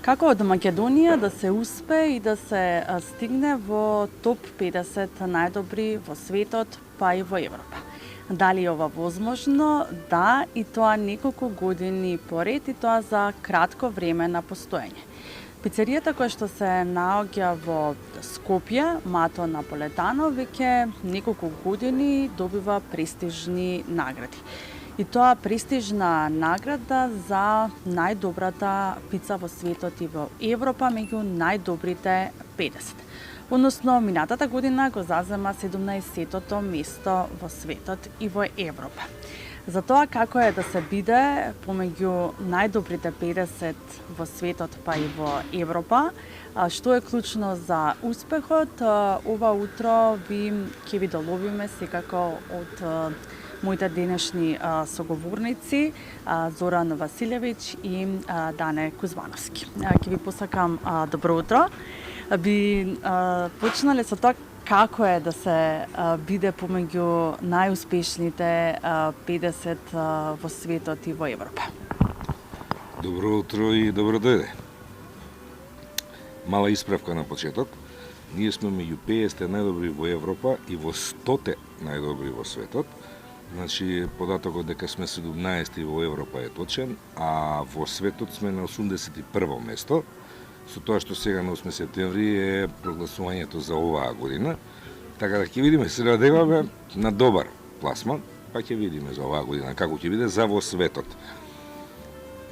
Како од Македонија да се успе и да се стигне во топ 50 најдобри во светот, па и во Европа? Дали е ова возможно? Да, и тоа неколку години поред, и тоа за кратко време на постоење. Пицеријата која што се наоѓа во Скопје, Мато Наполетано, веќе неколку години добива престижни награди. И тоа престижна награда за најдобрата пица во светот и во Европа меѓу најдобрите 50. Односно, минатата година го зазема 17-тото место во светот и во Европа. За тоа како е да се биде помеѓу најдобрите 50 во светот па и во Европа, што е клучно за успехот, ова утро ќе ви доловиме секако од моите денешни соговорници Зоран Василевиќ и Дане Кузмановски. Ќе ви посакам добро утро. Би почнале со тоа како е да се биде помеѓу најуспешните 50 во светот и во Европа. Добро утро и добро дојде. Мала исправка на почеток. Ние сме меѓу 50 најдобри во Европа и во 100 најдобри во светот. Значи, податокот дека сме 17 во Европа е точен, а во светот сме на 81-во место. Со тоа што сега на 8 септември е прогласувањето за оваа година. Така да ќе видиме, се надеваме на добар пласман, па ќе видиме за оваа година како ќе биде за во светот.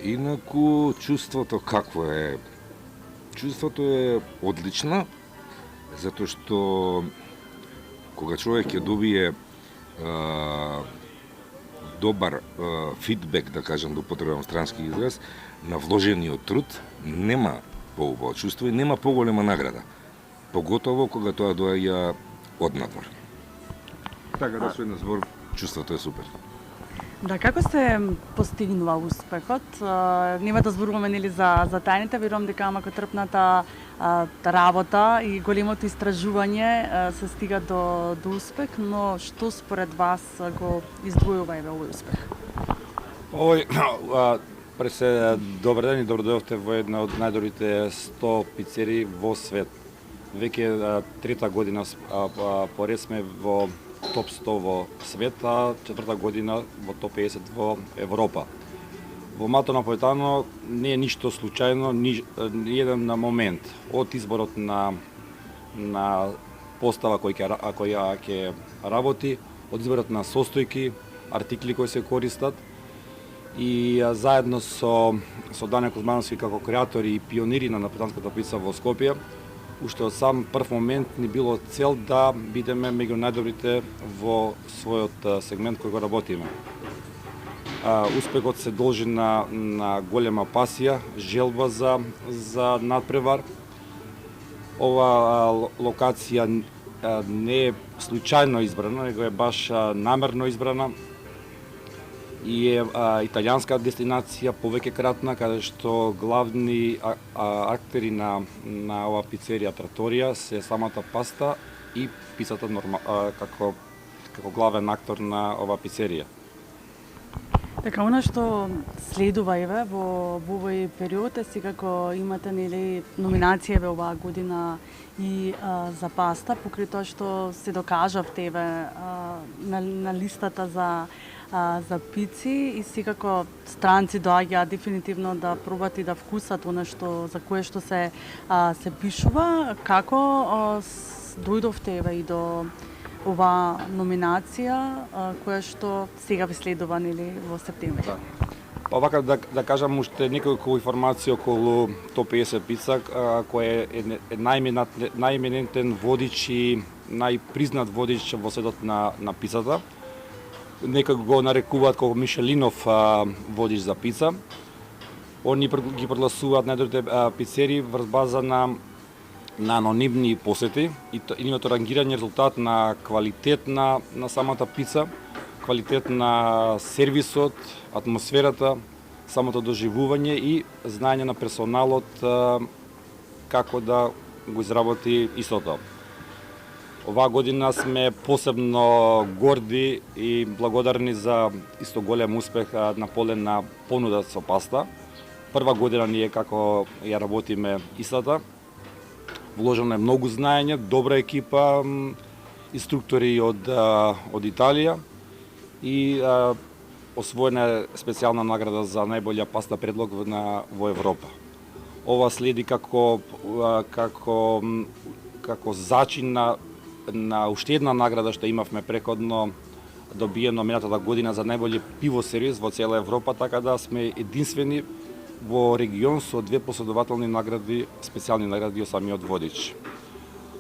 Инаку, чувството какво е? Чувството е одлично, затоа што кога човек ќе добие добар фидбек, да кажам, да употребам странски израз, на вложениот труд, нема поубаво чувство и нема поголема награда. Поготово кога тоа доаѓа од надвор. Така да, со една збор, чувството е супер. Да, како се постигнува успехот? Нема да зборуваме нели за тајните, верувам дека мако трпната работа и големото истражување се стига до успех, но што според вас го издвојува овој успех? Добар ден и добро дојдовте во една од најдобрите 100 пицери во свет. Веќе трета година поред сме во топ 100 во свет, а четврта година во топ 50 во Европа. Во Мато Наполетано не е ништо случајно, ни еден на момент од изборот на постава која ќе работи, од изборот на состојки, артикли кои се користат, и заедно со Дане Кузмановски како креатори и пионири на наполетанската пица во Скопје, уште од сам прв момент ни било цел да бидеме меѓу најдобрите во својот сегмент кој го работиме. Успехот се должи на голема пасија, желба за надпревар. Ова локација не е случајно избрана, него е баш намерно избрана и е италијанска дестинација повеќе кратна, каде што главни актери на оваа пицерија Траторија се самата паста и пицата како главен актор на оваа пицерија. Така, она што следува еве во овој период е секако имате нели номинацијаве оваа година и за паста, покрај тоа што се докажавте еве на листата за пици и секако странци доаѓаат дефинитивно да пробат и да вкусат она што за кое што се пишува. Како дојдовте еве и до оваа номинација која што сега ви следува нели во септември? Да. Овака да кажам уште неколку информации околу топ 50 пица, која е најименетен водич и најпризнат водич во светот на пицата. Нека го нарекуваат како Мишелинов водич за пица. Они ги прогласуваат најдобрите пицери врз база на анонимни посети и нивното рангирање резултат на квалитет на самата пица, квалитет на сервисот, атмосферата, самото доживување и знаење на персоналот како да го изработи истото. Оваа година сме посебно горди и благодарни за исто голем успех на поле на понуда со паста. прва година ние како ја работиме истата. Вложено е многу знаење, добра екипа, инструктори од Италија и освоена е специјална награда за најбоља паста предлог во Европа. Ова следи како зачин на уште една награда што имавме преходно добиено минатата година за најбољи пиво сервис во цела Европа, така да сме единствени во регион со две последователни награди, специјални награди од самиот водич.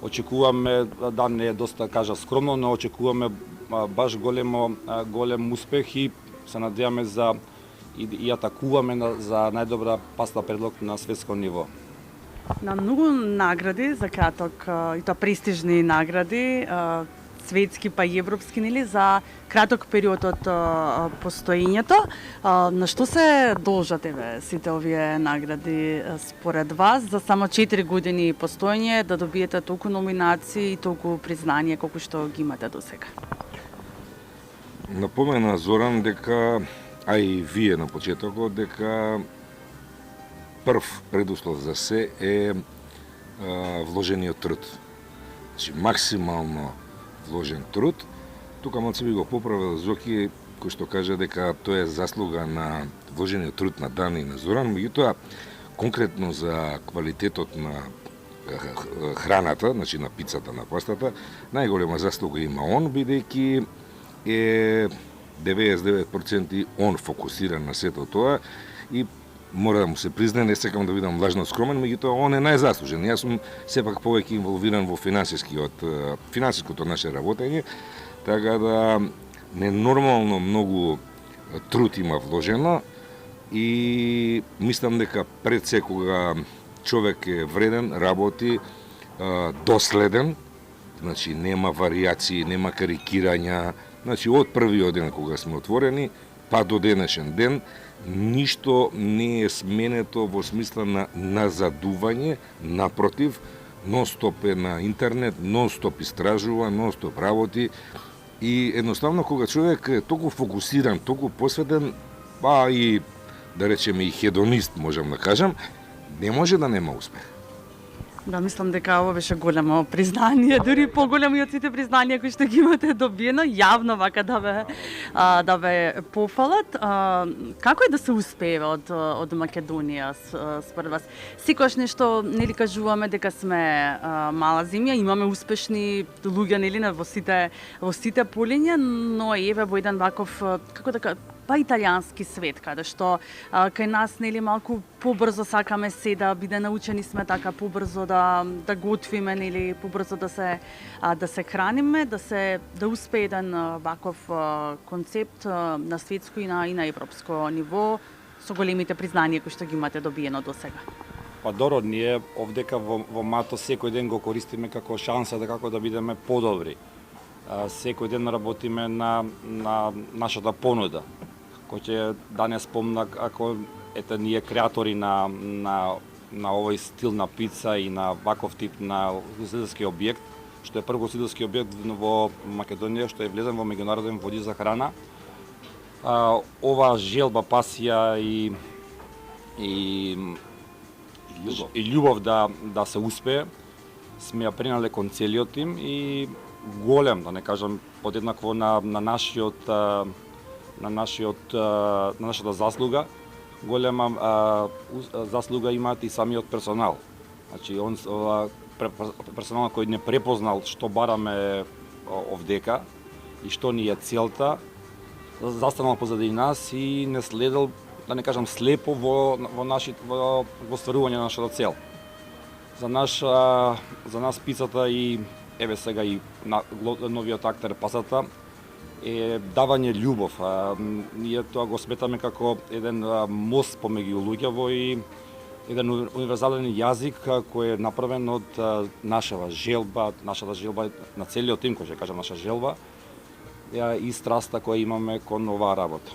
Очекуваме, да не е доста кажа скромно, но очекуваме баш голем успех и се надеваме и атакуваме за најдобра паста предлог на светско ниво. На многу награди за краток, и тоа престижни награди, светски па и европски, нели, за краток период од постоењето. На што се должат сите овие награди според вас за само 4 години постоење да добиете толку номинации и толку признание колку што ги имате досега? Напомена Зоран дека, а и вие на почетокот, дека прв предуслов за се е вложениот труд. Значи, максимално вложен труд. Тука малце би го поправил Зоки, кој што кажа дека тоа е заслуга на вложениот труд на Дани и на Зоран, меѓутоа конкретно за квалитетот на храната, значи на пицата, на пастата, најголема заслуга има он, бидејќи е 99% он фокусиран на сето тоа и мора да му се признае, не сакам да бидам лажно скромен, меѓутоа он е најзаслужен. Јас сум сепак повеќе инволвиран во финансиското наше работење, така да ненормално многу труд има вложено и мислам дека пред секога човек е вреден, работи, доследен, значи нема варијации, нема карикирања, значи од првиот ден кога сме отворени, па до денешен ден, ништо не е сменето во смисла на назадување, напротив, нон-стоп е на интернет, нон-стоп истражува, нон-стоп работи и едноставно кога човек е толку фокусиран, толку посветен, па и да речеме и хедонист, можам да кажам, не може да нема успех. Да, мислам дека ова беше големо признание, дури поголемо и од сите признанија кои што ги имате добиено, јавно вака да ве пофалат. Како е да се успее од Македонија според вас? Секогаш нешто нели кажуваме дека сме мала земја, имаме успешни луѓе нели во сите полиња, но еве во еден ваков како да па италијански свет, каде што кај нас нели малку побрзо сакаме се да биде научени сме така побрзо да готвиме нели побрзо да се храниме, да успее еден ваков концепт на светско и на европско ниво со големите признанија кои што ги имате добиено досега. Па добро, ние овдека во МАТО секој ден го користиме како шанса да како да бидеме подобри. Секој ден работиме на нашата понуда. Кој ќе данес спомна ако ете ние креатори на овој стил на пица и на ваков тип на ugostителски објект, што е прв ugostителски објект во Македонија што е влезен во меѓународен водич за храна. Ова желба, пасија и љубов да се успее сме ја пренале кон целиот тим и голем, да не кажам подеднакво на нашата заслуга, голема заслуга имаат и самиот персонал. Значи, персоналот кој не препознал што бараме овдека и што ни е целта, застанал позади нас и не следел, да не кажам слепо во остварување на нашата цел. За нас пицата и еве сега и новиот актер пасата е давање љубов. Ние тоа го сметаме како еден мост помеѓу луѓето и еден универзален јазик кој е направен од нашата желба на целиот тим, кој ќе кажам наша желба и страста која имаме кон оваа работа.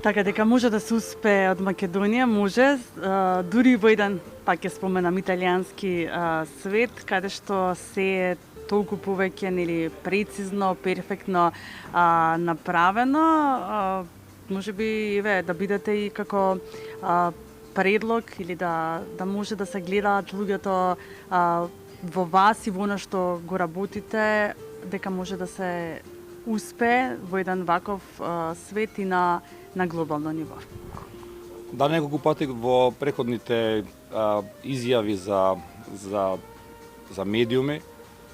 Така дека може да се успее од Македонија, може, дури во еден, пак ќе споменам, италијански свет, каде што се е толку повеќе нели прецизно, перфектно направено. можеби еве да бидете и како предлог или да може да се гледаат луѓето во вас и во она што го работите, дека може да се успее во еден ваков свет и на глобално ниво. Да, неколку пати во преходните изјави за медиуми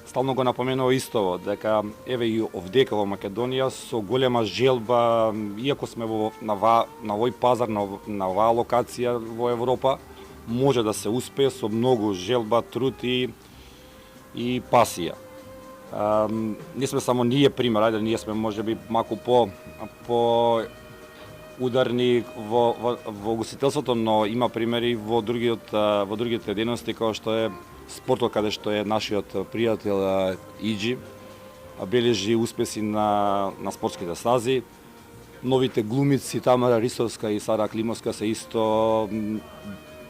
стално го напоменува истово, дека еве и овдека во Македонија со голема желба, иако сме на овој пазар, на оваа локација во Европа, може да се успее со многу желба, труд и пасија. Не сме само ние пример, ајде, ние сме можеби малку по ударни во угостителството, но има примери во другите дејности, како што е спортот, каде што е нашиот пријател Иджи бележи успеси на спортските стази. Новите глумици Тамара Рисовска и Сара Климовска се исто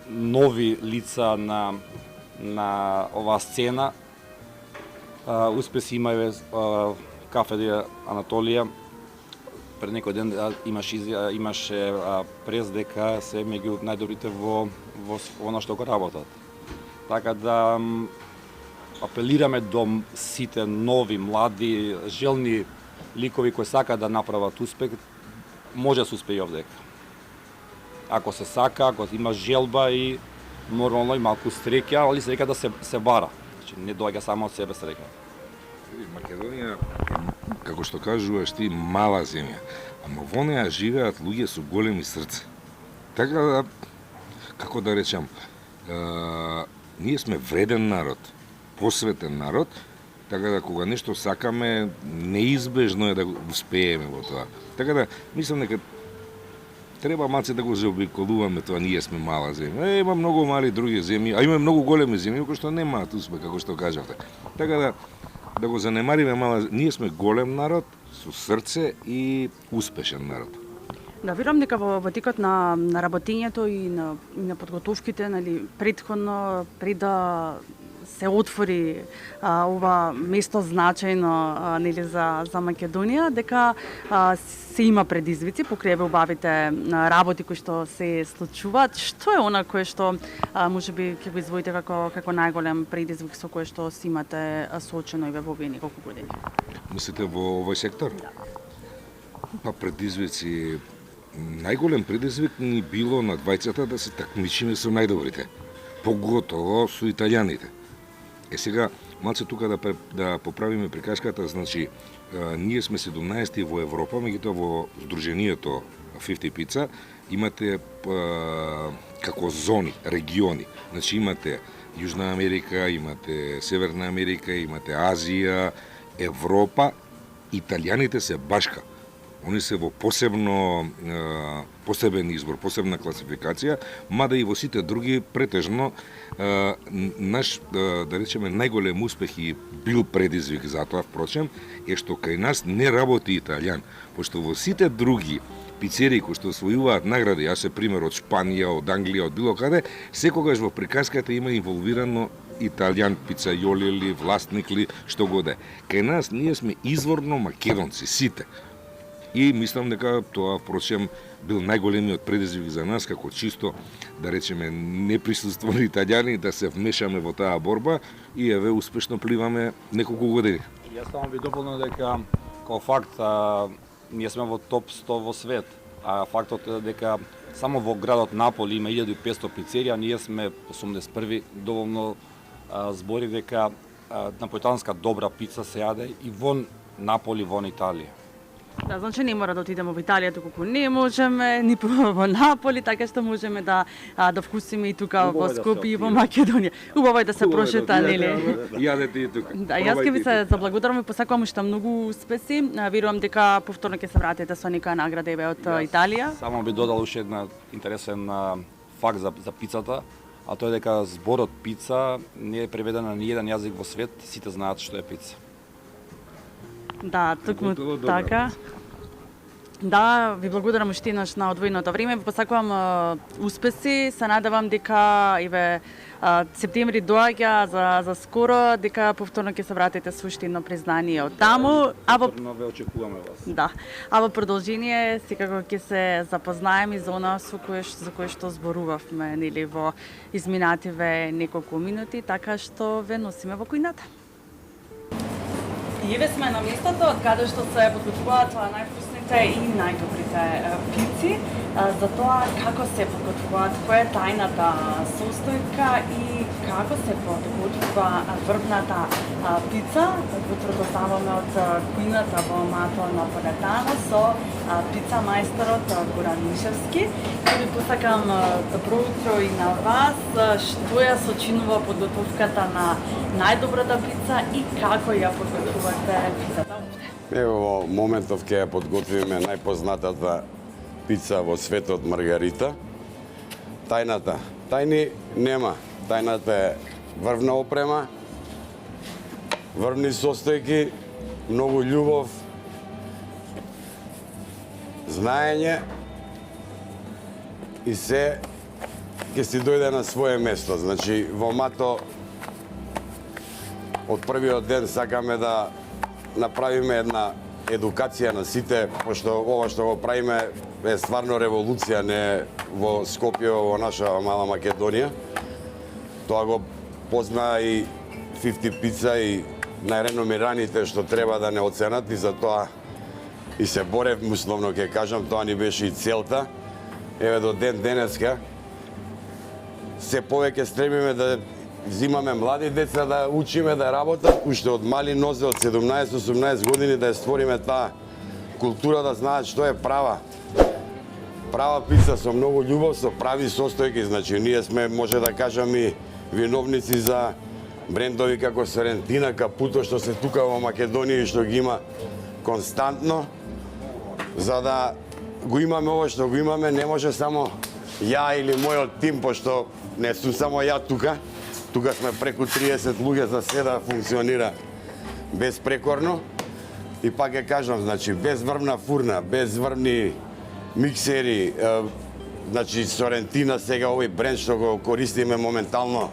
нови лица на оваа сцена. Успеси има Кафе де Анатолија. Пред некој ден имаше прес дека се меѓу најдобрите во она што го работат. Така да апелираме до сите нови, млади, желни ликови кои сакаат да направат успех, може да се успее овдека. Ако се сака, ако има желба и нормално и малку среќа, али среќа да се бара. Значи, не доаѓа само од себе среќа. Македонија, како што кажуваш ти, мала земја, ама во неа живеат луѓе со големи срце. Така да, како да речам, ние сме вреден народ, посветен народ, така да кога нешто сакаме, неизбежно е да го успееме во тоа. Така да, мислам дека треба малце да го заобиколуваме тоа, ние сме мала земја. Има многу мали други земји, а има многу големи земји кои што немаат успех, како што кажавте. Така да го занемариме мала, ние сме голем народ со срце и успешен народ. Да, верувам дека во текот на работењето и на подготовките, нели, претходно пред да се отвори ова место значајно, нели, за Македонија, дека се има предизвици покрај убавите работи кои што се случуваат. Што е она кое што можеби ќе го извоите како најголем предизвик со кое што си имате соочено и во овие неколку години? Мислите во овој сектор? Да. Па предизвици, најголем предизвик ни било на двајцата да се такмичиме со најдобрите, поготово со италијаните. Сега, малце тука да поправиме приказката, значи, ние сме 17 во Европа, меѓутоа во Сдруженијето 50 Pizza имате како зони, региони. Значи, имате Јужна Америка, имате Северна Америка, имате Азија, Европа. Италијаните се башка. Они се во посебен избор, посебна класификација, мада и во сите други претежно наш, да речеме, најголем успех и бил предизвик за тоа, впрочем, е што кај нас не работи италијан, пошто во сите други пицерии кои што освојуваат награди, јас се пример од Шпанија, од Англија, од било каде, секогаш во приказката има инволвирано италијан, пицајоли или власник ли, што го да е. Кај нас ние сме изворно македонци, сите. И мислам дека тоа, впрочем, бил најголемиот предизвик за нас, како чисто, да речеме, неприсуствени италијани, да се вмешаме во таа борба и еве успешно пливаме неколку години. Јас само би дополнил дека, како факт, ние сме во топ 100 во свет, а фактот е дека само во градот Наполи има 1500 пицерија, ние сме 81 доволно збори дека наполитанска добра пица се јаде и вон Наполи, вон Италија. Да, значи не мора да отидеме во Италија, туку не можеме, ни во Наполи, така што можеме да вкусиме и тука во Скопје и во Македонија. Убаво е да се прошета, нели? Јадете и тука. Да, јас ќе ви се заблагодарам и посакувам уште многу успеси. Верувам дека повторно ќе се вратите со некоја награда од Италија. Само би додал уште една интересен факт за пицата, а тоа е дека зборот пица не е преведен на ниеден јазик во свет, сите знаат што е пица. Да, токму така. Да, ви благодарам уште еднаш на одвоеното време. Ви посакувам успеси. Се надевам дека септември доаѓа за скоро, дека повторно ќе се вратите со уште едно признание од таму. Повторно ве очекуваме вас. Да. А во продолжение секако ќе се запознаеме за она за кое што зборувавме, нели, во изминативе неколку минути, така што ве носиме во кујната. И еве сме на местото од каде што се подготвуваат највкусните и најдобрите пици. За тоа како се подготвуваат, која е тајната состојка и како се подготвува врвната пица. Утро ставаме од кујната во Мато Наполетано со пица мајсторот Горан Мишевски. Ви посакам добро утро и на вас. Што ја сочинува подготовката на најдобрата пица и како ја подготвувате пицата? Ево, во моментов ќе ја подготвиме најпознатата пица во светот Маргарита. Тајната. Тајни нема. Тајната е врвна опрема, врвни состојки, многу љубов, знаење и се ќе си дојде на свое место. Значи, во Мато од првиот ден сакаме да направиме една едукација на сите, пошто ова што го правиме е стварно револуција, не во Скопје, во наша мала Македонија. Тоа го позна и 50 Pizza и најреномираните што треба да не оценат и за тоа и се борев, условно ќе кажам, тоа ни беше и целта. Еве до ден денеска се повеќе стремиме да взимаме млади деца да учиме да работат, уште од мали нозе, од 17-18 години да ја створиме таа култура, да знаат што е права. Права пица со многу љубов, со прави состојки, значи ние сме, може да кажам, и виновници за брендови како Сорентина, Капуто, што се тука во Македонија и што ги има константно. За да го имаме ова што го имаме, не може само ја или мојот тим, пошто не сум само ја тука. Тука сме преку 30 луѓе за се да функционира безпрекорно. И пак ќе кажам, значи, без врвна фурна, без врвни миксери, значи Сорентина сега овој бренд што го користиме моментално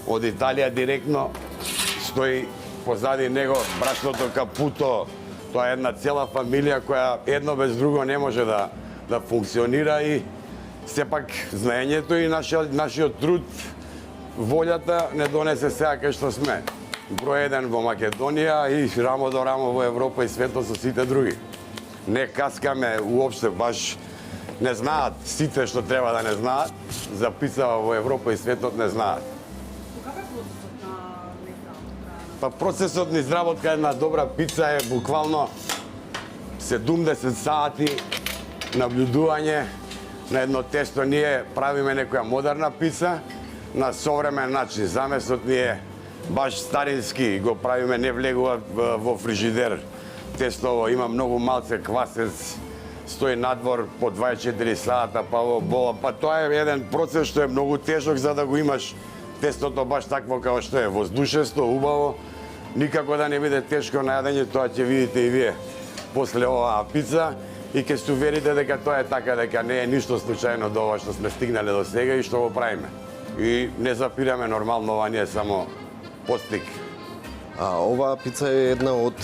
од Италија директно, стои позади него брашното Капуто. Тоа е една цела фамилија која едно без друго не може да функционира и сепак знаењето и нашиот труд, волјата не донесе сега кај што сме. Број еден во Македонија и рамо до рамо во Европа и светот со сите други. Не каскаме уопште, баш не знаат сите што треба да не знаат, за пица во Европа и светот не знаат. Каков е процесот на изработка? Па процесот на изработка една добра пица е буквално 70 сати наблюдување на едно тесто. Ние правиме некоја модерна пица на современ начин. Замесот ни е баш старински, го правиме, не влегува во фрижидер. Тестово има многу малце квасец, стои надвор по 24 сата, па во бола. Па тоа е еден процес што е многу тежок за да го имаш тестото баш такво како што е, воздушесто, убаво. Никако да не биде тешко на јадење, тоа ќе видите и вие после оваа пица и ќе се уверите дека тоа е така, дека не е ништо случајно до ова што сме стигнале до сега и што го правиме. И не запираме нормално, ова не е само постиг. Оваа пица е една од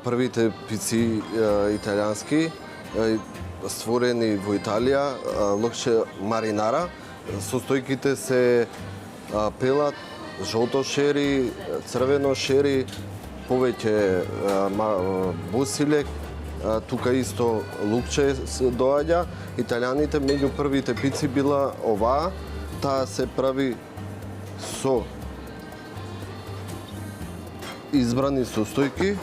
првите пици италијански, створени во Италија, локче маринара. Состојките се пелат, жолто шери, црвено шери, повеќе босилек, тука исто лукче се доаѓа. Италијаните меѓу првите пици била оваа, таа се прави со избрани состојки,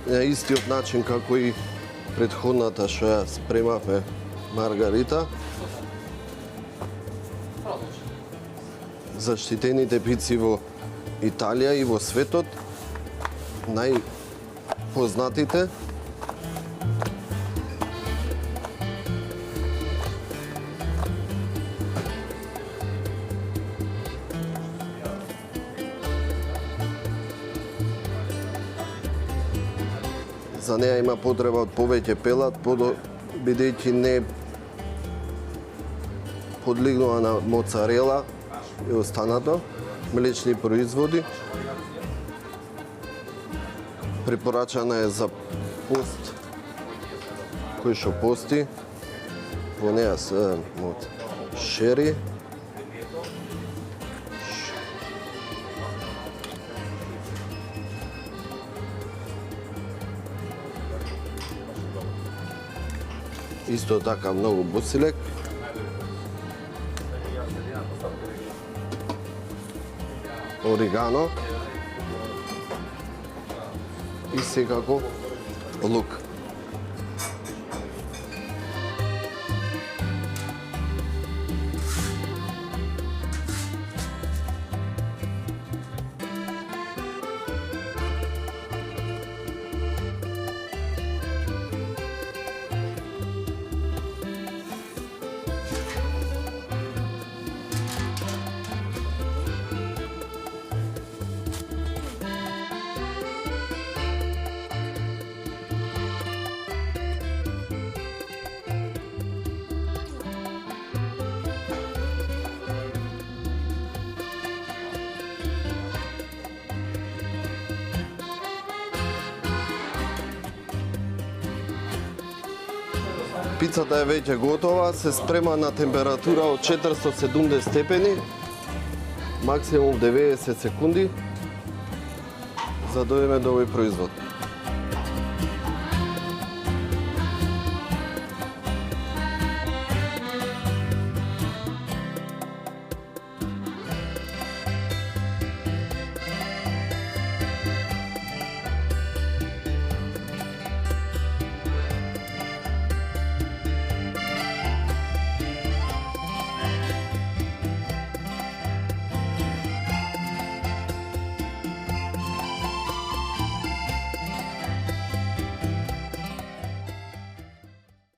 на истиот начин како и претходната што ја спремавме Маргарита. Заштитените пици во Италија и во светот, најпознатите. за неа има потреба од повеќе пелат, бидејќи не подлигнува на моцарела и останато млечни производи. Препорачана е за пост кој што пости. Во неа се од шери, исто така многу босилек. Орегано. И секако лук. Пицата е веќе готова, се спрема на температура од 470 степени, максимум 90 секунди, за да дојдеме до овој производ.